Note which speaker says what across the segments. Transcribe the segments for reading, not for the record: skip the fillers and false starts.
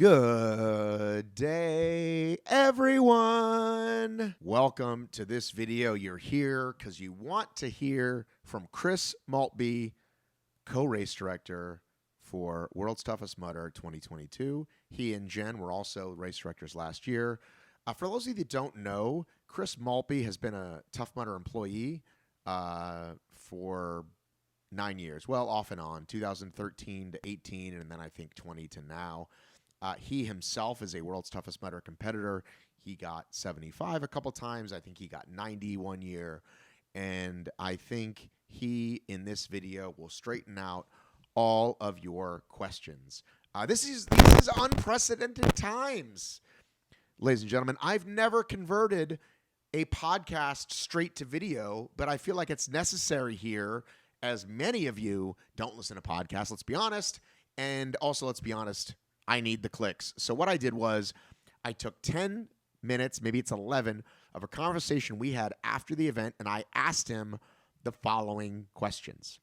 Speaker 1: Good day, everyone. Welcome to this video. You're here because you want to hear from Chris Maltbie, co-race director for World's Toughest Mudder 2022. He and Jen were also race directors last year. For those of you that don't know, Chris Maltbie has been a Tough Mudder employee for 9 years. Well, off and on, 2013 to 18, and then I think 20 to now. He himself is a World's Toughest Mudder competitor. He got 75 a couple times. I think he got 90 one year. And I think he, in this video, will straighten out all of your questions. This is unprecedented times. Ladies and gentlemen, I've never converted a podcast straight to video, but I feel like it's necessary here, as many of you don't listen to podcasts, let's be honest. And also, let's be honest, I need the clicks. So what I did was I took 10 minutes, maybe it's 11, of a conversation we had after the event, and I asked him the following questions.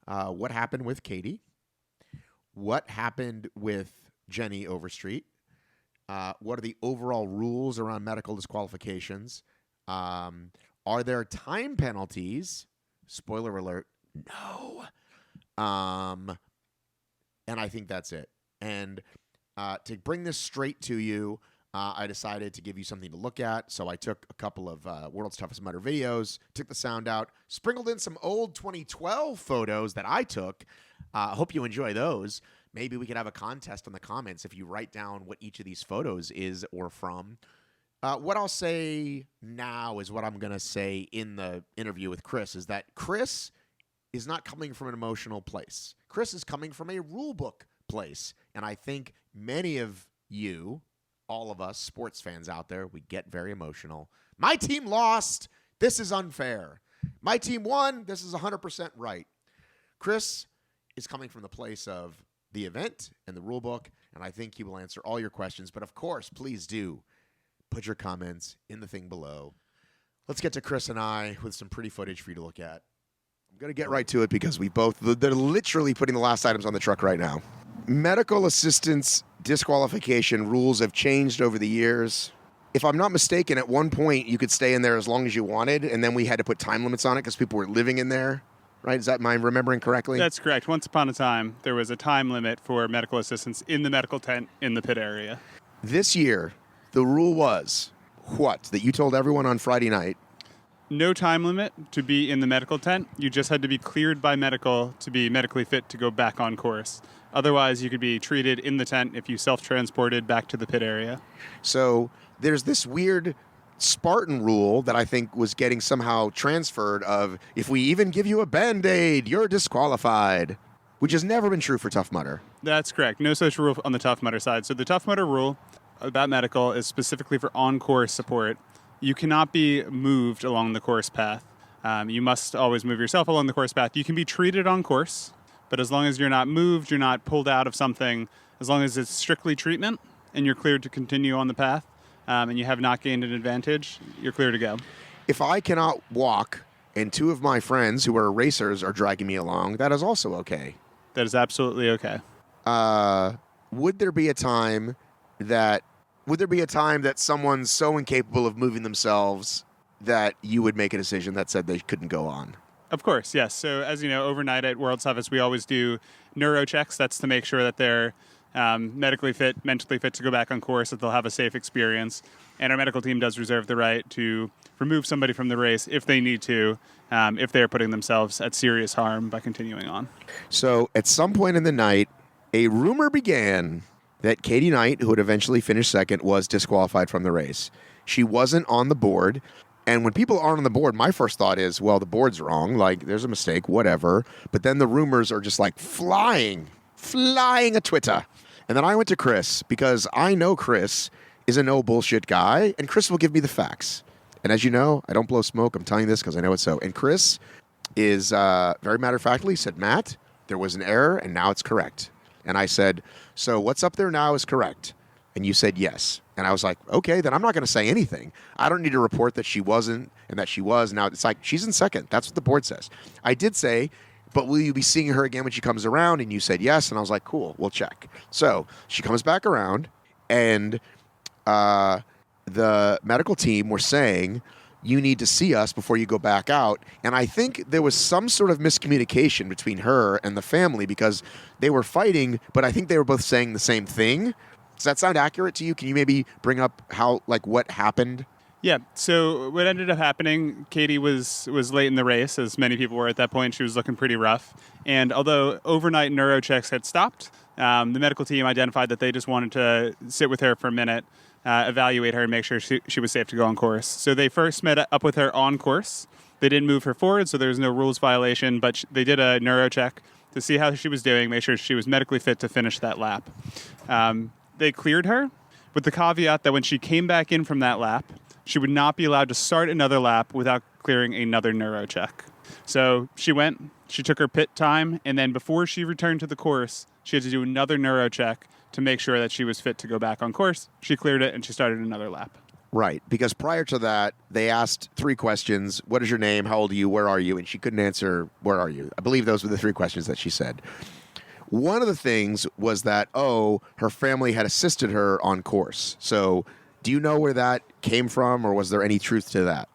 Speaker 1: What happened with Katie? What happened with Jenny Overstreet? What are the overall rules around medical disqualifications? Are there time penalties? Spoiler alert, no. And I think that's it. And to bring this straight to you, I decided to give you something to look at. So I took a couple of World's Toughest Mudder videos, took the sound out, sprinkled in some old 2012 photos that I took. I hope you enjoy those. Maybe we could have a contest in the comments if you write down what each of these photos is or from. What I'll say now is what I'm going to say in the interview with Chris, is that Chris is not coming from an emotional place. Chris is coming from a rule book place. And I think many of you, all of us sports fans out there, we get very emotional. My team lost. This is unfair. My team won. This is 100% right. Chris is coming from the place of the event and the rule book, and I think he will answer all your questions. But of course, please do put your comments in the thing below. Let's get to Chris and I with some pretty footage for you to look at. I'm going to get right to it because they're literally putting the last items on the truck right now. Medical assistance disqualification rules have changed over the years. If I'm not mistaken, at one point you could stay in there as long as you wanted, and then we had to put time limits on it because people were living in there, right? Is that my remembering correctly?
Speaker 2: That's correct. Once upon a time, there was a time limit for medical assistance in the medical tent in the pit area.
Speaker 1: This year, the rule was what? That you told everyone on Friday night?
Speaker 2: No time limit to be in the medical tent. You just had to be cleared by medical to be medically fit to go back on course. Otherwise, you could be treated in the tent if you self-transported back to the pit area.
Speaker 1: So there's this weird Spartan rule that I think was getting somehow transferred of, if we even give you a Band-Aid, you're disqualified, which has never been true for Tough Mudder.
Speaker 2: That's correct. No such rule on the Tough Mudder side. So the Tough Mudder rule about medical is specifically for on-course support. You cannot be moved along the course path. You must always move yourself along the course path. You can be treated on course, but as long as you're not moved, you're not pulled out of something, as long as it's strictly treatment and you're cleared to continue on the path, and you have not gained an advantage, you're clear to go.
Speaker 1: If I cannot walk and two of my friends who are racers are dragging me along, that is also okay.
Speaker 2: That is absolutely okay.
Speaker 1: Would there be a time that someone's so incapable of moving themselves that you would make a decision that said they couldn't go on?
Speaker 2: Of course, yes. So as you know, overnight at World's Toughest, we always do neuro checks. That's to make sure that they're medically fit, mentally fit to go back on course, that they'll have a safe experience. And our medical team does reserve the right to remove somebody from the race if they need to, if they're putting themselves at serious harm by continuing on.
Speaker 1: So at some point in the night, a rumor began that Katie Knight, who would eventually finish second, was disqualified from the race. She wasn't on the board. And when people aren't on the board, my first thought is, well, the board's wrong. Like, there's a mistake, whatever. But then the rumors are just like flying a Twitter. And then I went to Chris because I know Chris is a no bullshit guy, and Chris will give me the facts. And as you know, I don't blow smoke. I'm telling you this because I know it's so. And Chris is very matter-of-factly said, Matt, there was an error, and now it's correct. And I said, so what's up there now is correct. And you said yes. And I was like, okay, then I'm not going to say anything. I don't need to report that she wasn't and that she was. Now it's like, she's in second. That's what the board says. I did say but will you be seeing her again when she comes around? And you said yes. And I was like, cool, we'll check. So she comes back around, and the medical team were saying, you need to see us before you go back out. And I think there was some sort of miscommunication between her and the family because they were fighting, but I think they were both saying the same thing. Does that sound accurate to you? Can you maybe bring up what happened?
Speaker 2: Yeah. So what ended up happening, Katie was late in the race, as many people were at that point. She was looking pretty rough. And although overnight neuro checks had stopped, the medical team identified that they just wanted to sit with her for a minute, evaluate her, and make sure she was safe to go on course. So they first met up with her on course. They didn't move her forward, so there was no rules violation, but they did a neuro check to see how she was doing, make sure she was medically fit to finish that lap. They cleared her with the caveat that when she came back in from that lap, she would not be allowed to start another lap without clearing another neuro check. So she went, she took her pit time, and then before she returned to the course, she had to do another neuro check to make sure that she was fit to go back on course. She cleared it, and she started another lap.
Speaker 1: Right, because prior to that, they asked 3 questions. What is your name? How old are you? Where are you? And she couldn't answer, where are you? I believe those were the 3 questions that she said. One of the things was that, her family had assisted her on course. So do you know where that came from, or was there any truth to that?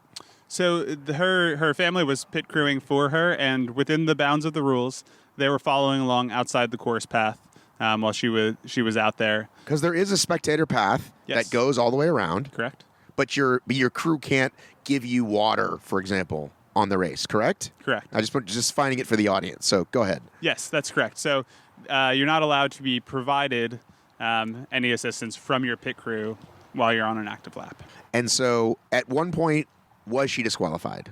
Speaker 2: So her family was pit crewing for her, and within the bounds of the rules, they were following along outside the course path while she was out there.
Speaker 1: Because there is a spectator path that goes all the way around.
Speaker 2: Correct.
Speaker 1: But your crew can't give you water, for example, on the race, correct?
Speaker 2: Correct.
Speaker 1: I just finding it for the audience, so go ahead.
Speaker 2: Yes, that's correct. So you're not allowed to be provided any assistance from your pit crew while you're on an active lap.
Speaker 1: And so at one point, was she disqualified?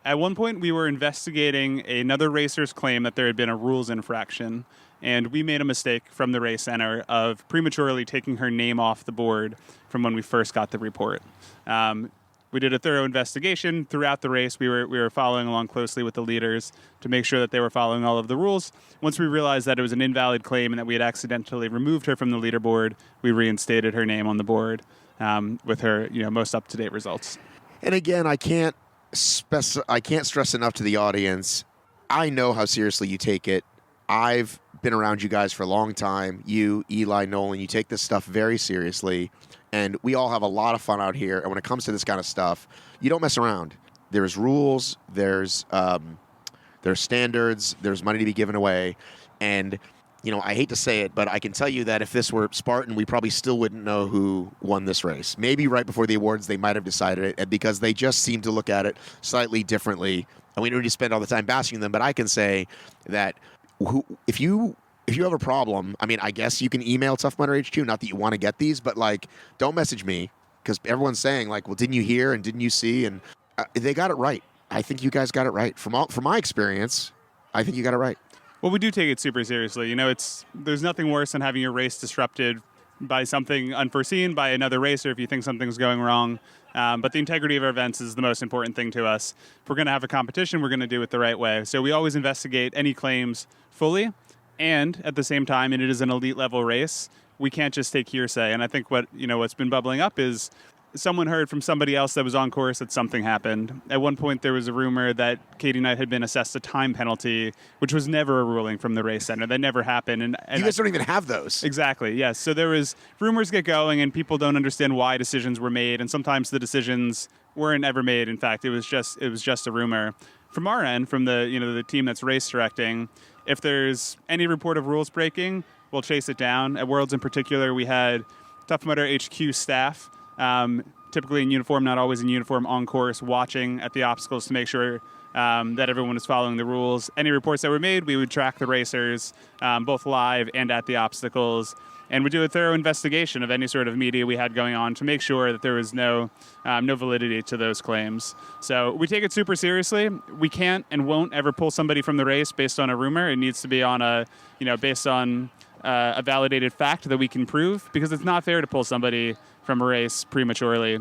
Speaker 2: At one point, we were investigating another racer's claim that there had been a rules infraction, and we made a mistake from the race center of prematurely taking her name off the board from when we first got the report. We did a thorough investigation throughout the race. We were following along closely with the leaders to make sure that they were following all of the rules. Once we realized that it was an invalid claim and that we had accidentally removed her from the leaderboard, we reinstated her name on the board with her most up-to-date results.
Speaker 1: And again, I can't stress enough to the audience, I know how seriously you take it. I've been around you guys for a long time. You, Eli, Nolan, you take this stuff very seriously. And we all have a lot of fun out here. And when it comes to this kind of stuff, you don't mess around. There's rules. There's standards. There's money to be given away. And, I hate to say it, but I can tell you that if this were Spartan, we probably still wouldn't know who won this race. Maybe right before the awards, they might have decided it, and because they just seem to look at it slightly differently. And we don't need to spend all the time bashing them, but I can say that if you have a problem, I guess you can email Tough Mudder HQ, not that you want to get these, but don't message me, because everyone's saying well, didn't you hear and didn't you see? And they got it right. I think you guys got it right. From my experience, I think you got it right.
Speaker 2: Well, we do take it super seriously. There's nothing worse than having your race disrupted by something unforeseen by another racer if you think something's going wrong. But the integrity of our events is the most important thing to us. If we're going to have a competition, we're going to do it the right way. So we always investigate any claims fully. And at the same time, and it is an elite level race, we can't just take hearsay. And I think what's been bubbling up is someone heard from somebody else that was on course that something happened. At one point, there was a rumor that Katie Knight had been assessed a time penalty, which was never a ruling from the race center. That never happened. And
Speaker 1: you guys don't even have those.
Speaker 2: Exactly, yes. So there was rumors get going, and people don't understand why decisions were made, and sometimes the decisions weren't ever made. In fact, it was just a rumor. From our end, from the team that's race directing, if there's any report of rules breaking, we'll chase it down. At Worlds in particular, we had Tough Mudder HQ staff, typically in uniform, not always in uniform, on course, watching at the obstacles to make sure that everyone was following the rules. Any reports that were made, we would track the racers, both live and at the obstacles, and would do a thorough investigation of any sort of media we had going on to make sure that there was no validity to those claims. So we take it super seriously. We can't and won't ever pull somebody from the race based on a rumor. It needs to be on based on a validated fact that we can prove, because it's not fair to pull somebody from a race prematurely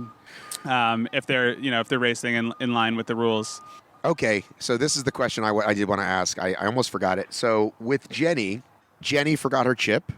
Speaker 2: if they're racing in line with the rules.
Speaker 1: Okay, so this is the question I did want to ask. I almost forgot it. So with Jenny forgot her chip.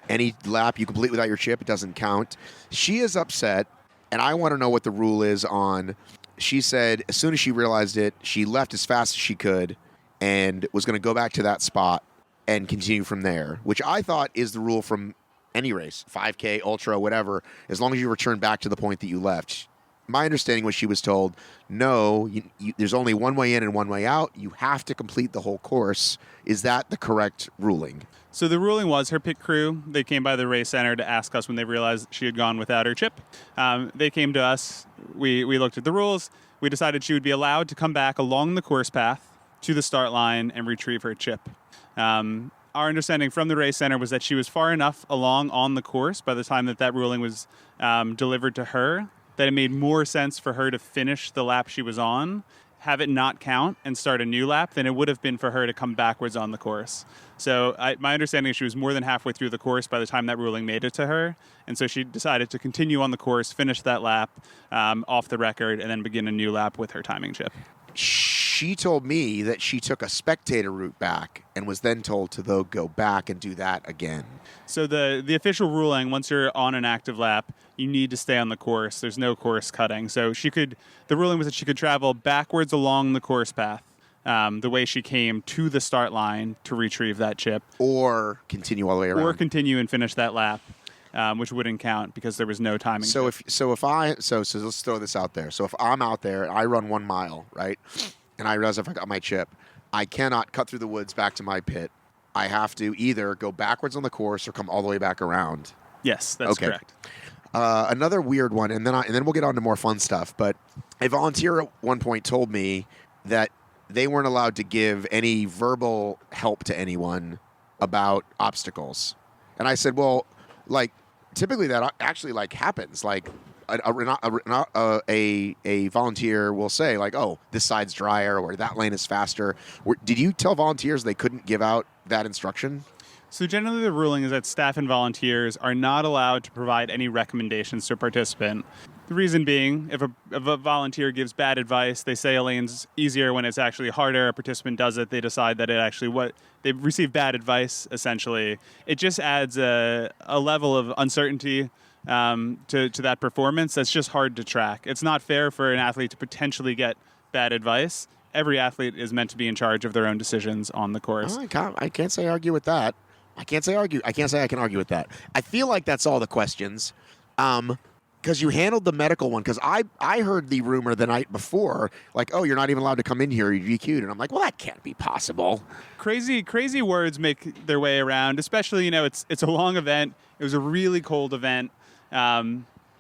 Speaker 1: Any lap you complete without your chip, it doesn't count. She is upset, and I want to know what the rule is on. She said as soon as she realized it, she left as fast as she could, and was going to go back to that spot and continue from there, which I thought is the rule from any race, 5K, ultra, whatever, as long as you return back to the point that you left. My understanding was she was told, no, there's only one way in and one way out. You have to complete the whole course. Is that the correct ruling?
Speaker 2: So the ruling was her pit crew, they came by the race center to ask us when they realized she had gone without her chip. They came to us. We looked at the rules. We decided she would be allowed to come back along the course path to the start line and retrieve her chip. Our understanding from the race center was that she was far enough along on the course by the time that ruling was delivered to her that it made more sense for her to finish the lap she was on, have it not count, and start a new lap than it would have been for her to come backwards on the course. So my understanding is she was more than halfway through the course by the time that ruling made it to her, and so she decided to continue on the course, finish that lap off the record, and then begin a new lap with her timing chip.
Speaker 1: She told me that she took a spectator route back and was then told to go back and do that again.
Speaker 2: So the official ruling, once you're on an active lap, you need to stay on the course. There's no course cutting. So the ruling was that she could travel backwards along the course path, the way she came to the start line to retrieve that chip.
Speaker 1: Or continue all the way around.
Speaker 2: Or continue and finish that lap, which wouldn't count because there was no timing.
Speaker 1: So let's throw this out there. So if I'm out there and I run 1 mile, right, and I realize if I got my chip, I cannot cut through the woods back to my pit. I have to either go backwards on the course or come all the way back around.
Speaker 2: Yes, that's correct.
Speaker 1: Another weird one, and then we'll get on to more fun stuff. But a volunteer at one point told me that they weren't allowed to give any verbal help to anyone about obstacles, and I said, well, like typically that actually like happens. Like a volunteer will say like, oh, this side's drier or that lane is faster. Did you tell volunteers they couldn't give out that instruction?
Speaker 2: So generally the ruling is that staff and volunteers are not allowed to provide any recommendations to a participant. The reason being, if a volunteer gives bad advice, they say a lane's easier when it's actually harder, a participant does it, they decide that they've received bad advice, essentially. It just adds a level of uncertainty to that performance that's just hard to track. It's not fair for an athlete to potentially get bad advice. Every athlete is meant to be in charge of their own decisions on the course.
Speaker 1: Oh, I can't say argue with that. I can't say I can argue with that. I feel like that's all the questions. Because you handled the medical one. Because I heard the rumor the night before, like, oh, you're not even allowed to come in here. You're DQ'd. And I'm like, well, that can't be possible.
Speaker 2: Crazy words make their way around, especially, it's a long event. It was a really cold event.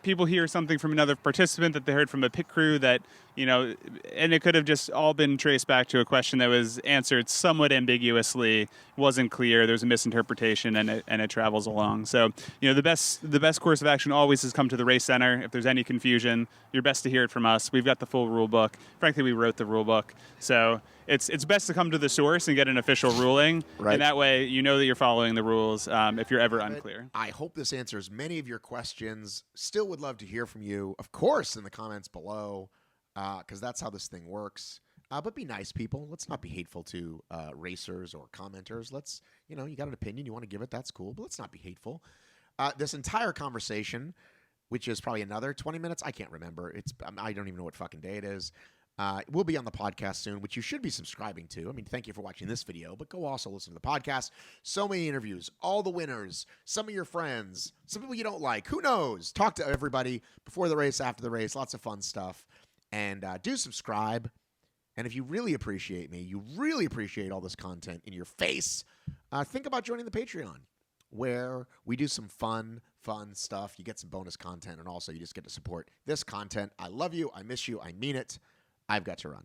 Speaker 2: People hear something from another participant that they heard from a pit crew that, and it could have just all been traced back to a question that was answered somewhat ambiguously, wasn't clear, there's a misinterpretation, and it travels along. So, the best course of action always has come to the race center. If there's any confusion, you're best to hear it from us. We've got the full rule book. Frankly, we wrote the rule book. So it's best to come to the source and get an official ruling. Right. And that way, that you're following the rules if you're ever unclear.
Speaker 1: I hope this answers many of your questions. Still would love to hear from you, of course, in the comments below, because that's how this thing works. But be nice, people. Let's not be hateful to racers or commenters. Let's, you got an opinion, you want to give it, that's cool, but let's not be hateful. This entire conversation, which is probably another 20 minutes, I can't remember. I don't even know what fucking day it is. It will be on the podcast soon, which you should be subscribing to. I mean, thank you for watching this video, but go also listen to the podcast. So many interviews, all the winners, some of your friends, some people you don't like. Who knows? Talk to everybody before the race, after the race, lots of fun stuff. And do subscribe. And if you really appreciate me, you really appreciate all this content in your face, think about joining the Patreon, where we do some fun stuff. You get some bonus content, and also you just get to support this content. I love you. I miss you. I mean it. I've got to run.